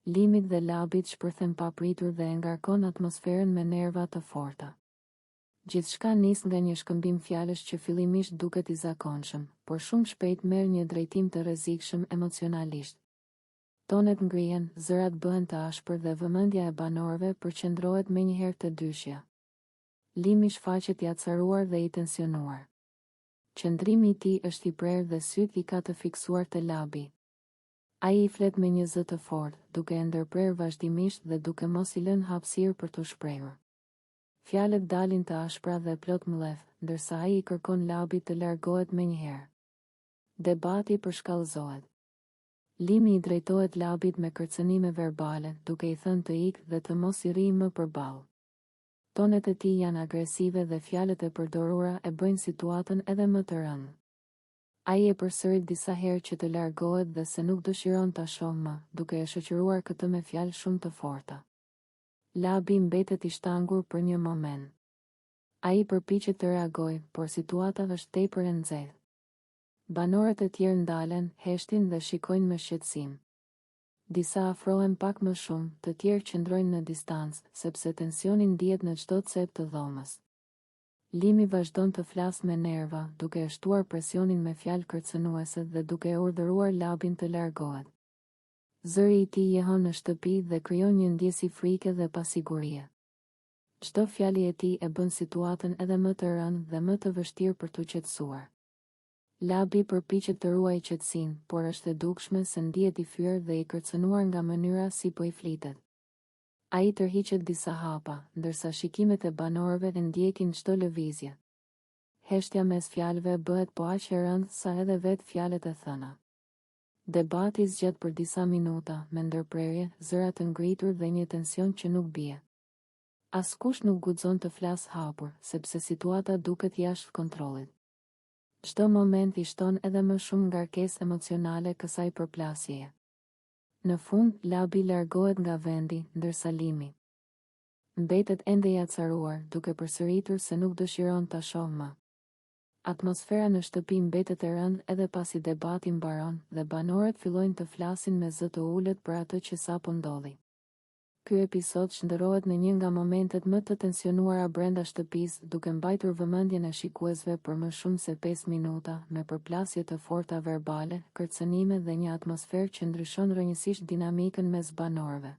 Limit dhe labit shpërthen papritur dhe e ngarkon atmosferën me nerva të forta. Gjithçka nis nga një shkëmbim fjalësh që fillimisht duket i zakonshëm, por shumë shpejt merr një drejtim të rrezikshëm emocionalisht. Tonet ngrihen, zërat bëhen të ashpër dhe vëmendja e banorëve përqendrohet menjëherë te dyshja. Limi shfaqet i acaruar dhe i tensionuar. Qëndrimi i tij është i prerë dhe syt i ka të fiksuar te labi. Ai i flet me një zë të fortë, duke e ndërprerë vazhdimisht dhe duke mos i lënë hapësirë për të shprehur. Fjalët dalin të ashpra dhe plot mlleth, ndërsa ai i kërkon labit të largohet menjëherë. Debati përshkallëzohet. Limi i drejtohet labit me kërcënime verbale, duke i thënë të ikë dhe të mos i rrijë më përballë. Tonet e tij janë agresive dhe fjalët e përdorura e bëjnë situatën edhe më të rëndë. Ai e përsërit disa herë që të largohet dhe se nuk dëshiron ta shohë më, duke e shoqëruar këtë me fjalë shumë të forta. Labi mbetet i shtangur për një moment. Ai përpiqet të reagojë, por situata është tepër e nxehtë. Banorët e tjerë ndalen, heshtin dhe shikojnë me shqetësim. Disa afrohen pak më shumë, të tjerë qëndrojnë në distancë, sepse tensioni ndihet në çdo cep të dhomës. Limi vazhdon të flasë me nerva, duke e shtuar presionin me fjalë kërcënuese dhe duke e urdhëruar labin të largohet. Zëri i tij jehon në shtëpi dhe krijon një ndjesi frike dhe pasigurie. Çdo fjalë e tij e bën situatën edhe më të rëndë dhe më të vështirë për t'u qetësuar. Labi përpiqet të ruajë qetësinë, por është e dukshme se ndihet i fyer dhe i kërcënuar nga mënyra si po i flitet. Ai tërhiqet disa hapa, ndërsa shikimet e banorëve e ndjekin çdo lëvizje. Heshtja mes fjalëve bëhet po aq e rëndë sa edhe vetë fjalët e thëna. Debati zgjatet për disa minuta, me ndërprerje, zëra të ngritur dhe një tension që nuk bie. Askush nuk guxon të flasë hapur, sepse situata duket jashtë kontrollit. Çdo moment i shton edhe më shumë ngarkesë emocionale kësaj përplasjeje. Në fund, labi largohet nga vendi, ndërsa limi mbetet ende i acaruar, duke përsëritur se nuk dëshiron ta shohë më. Atmosfera në shtëpi mbetet e rëndë edhe pasi debati mbaron dhe banorët fillojnë të flasin me zë të ulët për atë që sapo ndodhi. Ky episod shndërrohet në një nga momentet më të tensionuara brenda shtëpisë, duke mbajtur vëmendjen e shikuesve për më shumë se 5 minuta, me përplasje të forta verbale, kërcënime dhe një atmosferë që ndryshon rrënjësisht dinamikën mes banorëve.